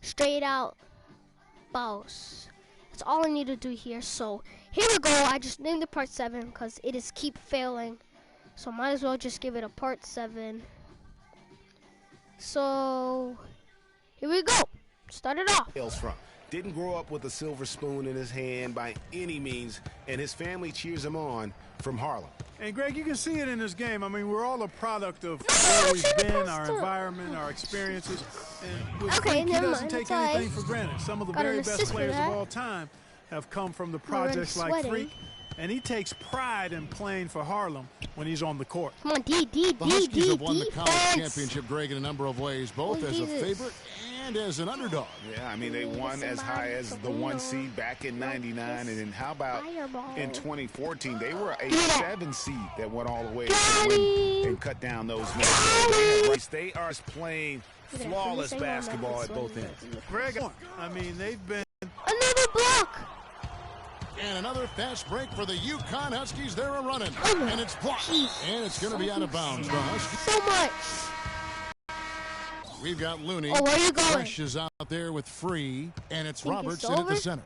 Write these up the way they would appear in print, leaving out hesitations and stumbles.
straight out bounce. That's all I need to do here. So here we go. I just named it part 7 because it is keep failing. So might as well just give it a part 7. So here we go. Start it off. From. Didn't grow up with a silver spoon in his hand by any means, and his family cheers him on from Harlem. And Greg, you can see it in this game. I mean, we're all a product of where we've been, our environment, our experiences. And with Freak, he doesn't take anything for granted. Some of the very best players of all time have come from the projects like Freak. And he takes pride in playing for Harlem when he's on the court. Come on, the Huskies have won the college championship, Greg, in a number of ways, both as a favorite and as an underdog. Yeah, I mean, they won as high as the 1 seed back in '99, and then how about in 2014? They were a 7 seed that went all the way to win and cut down those numbers. They are playing flawless basketball at both ends. Greg, I mean, they've been... Another block! And another fast break for the UConn Huskies. They're running, and it's blocked, and it's going to be out of bounds. So much. We've got Looney. Oh, where are you going? Fresh is out there with Free, and it's Robertson at the center.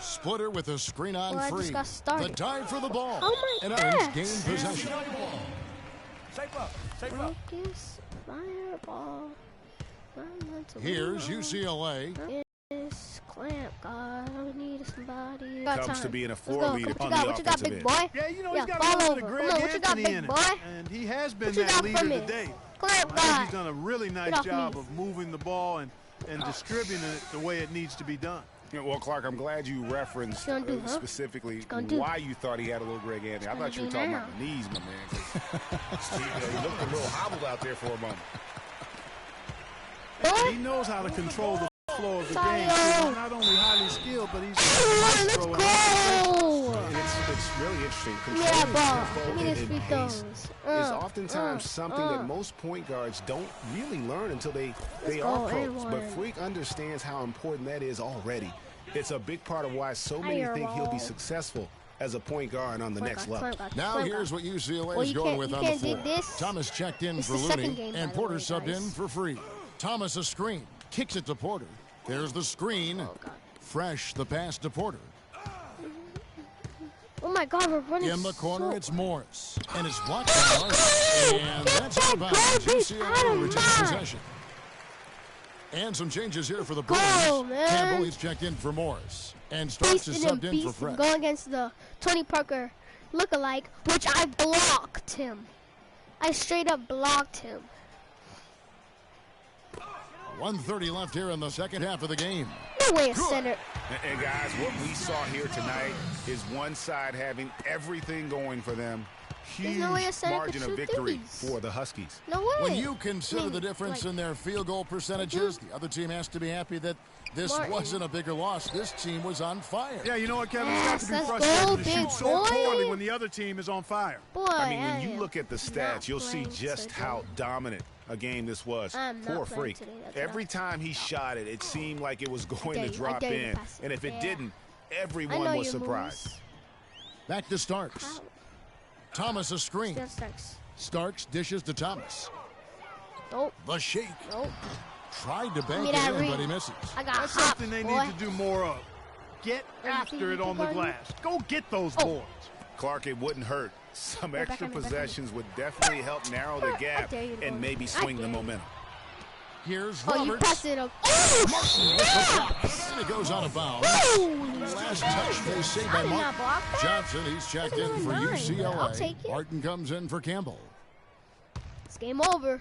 Splitter with a screen on Free. The dive for the ball. Oh my and gosh. gain possession. Focus, fireball. Here's UCLA. Clamp, God, I need somebody. Comes to being a floor leader on the offensive end. Yeah, you know, he's got a little bit of Greg Anthony in it. And he has been that leader today. Clamp, I think he's done a really nice job of moving the ball and distributing it the way it needs to be done. Yeah, well, Clark, I'm glad you referenced specifically why you thought he had a little Greg Anthony. I thought you were talking about the knees, my man. He looked a little hobbled out there for a moment. He knows how to control the flow of the game. He's not only highly skilled, but he's a maestro. And it's really interesting. Is oftentimes something that most point guards don't really learn until they are pros. But Freak understands how important that is already. It's a big part of why so many think he'll be successful as a point guard on the next level. Now here's what UCLA is going with on the floor. Thomas checked in for Looney, and Porter subbed in for Free. Thomas a screen, kicks it to Porter. There's the screen. Fresh, the pass to Porter. Oh my God, we're running in the corner. It's Morris, and it's blocked down, and that's out of bounds. UCLA retains possession. And some changes here for the Bulls. Campbell, he's checked in for Morris, and Starks is subbed in for Fresh. Going against the Tony Parker lookalike, which I blocked him. I straight up blocked him. 1:30 left here in the second half of the game. No way, center. And guys, what we saw here tonight is one side having everything going for them. Huge margin of victory for the Huskies. No way. When you consider the difference in their field goal percentages, the other team has to be happy that this wasn't a bigger loss. This team was on fire. Yeah, you know what, Kevin? It's got to be frustrating to shoot so poorly when the other team is on fire. I mean, when you look at the stats, you'll see just how dominant a game this was. Poor Freak. Every time he shot it, it seemed like it was going to drop in. And if it didn't, everyone was surprised. Back to Starks. Thomas a screen. Starks dishes to Thomas. Nope. The shake. Nope. Tried to bank it in, but he misses. That's something they need to do more of. Get after it on the glass. Go get those boards. Clark, it wouldn't hurt. Some extra possessions would definitely help narrow the gap and maybe swing the momentum. Here's Roberts. You passed it up. And it goes out of bounds. Last touch they say by Mark Johnson. He's checked in for UCLA. Barton comes in for Campbell. It's game over.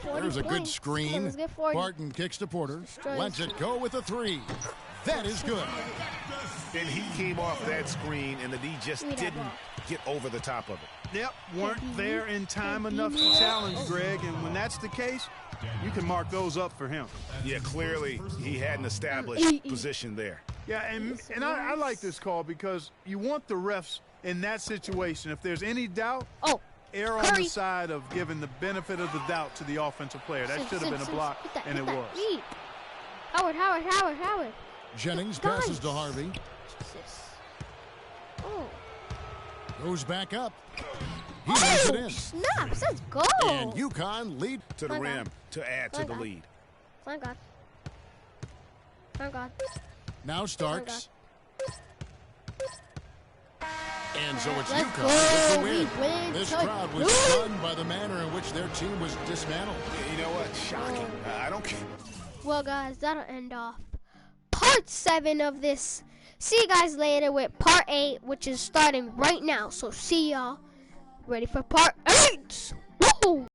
There's a good screen. Barton kicks to Porter. Lets it go with a 3. That is good. And he came off that screen, and the D just didn't get over the top of it. Yep, weren't there in time enough to challenge Greg, and when that's the case, you can mark those up for him. Yeah, clearly he had an established position there. Yeah, and I like this call because you want the refs in that situation. If there's any doubt, err on the side of giving the benefit of the doubt to the offensive player. That should have been a block, and it was. Howard. Jennings passes to Harvey. Goes back up. He lays it in. Snaps, let's go. And UConn lead to the rim to add to the lead. Thank God. Oh God. Now Starks. And so it's Let's UConn go. with the win. We win. This crowd was stunned by the manner in which their team was dismantled. You know what? Shocking. I don't care. Well, guys, that'll end off part 7 of this. See you guys later with part 8, which is starting right now. So see y'all ready for part 8. Woo!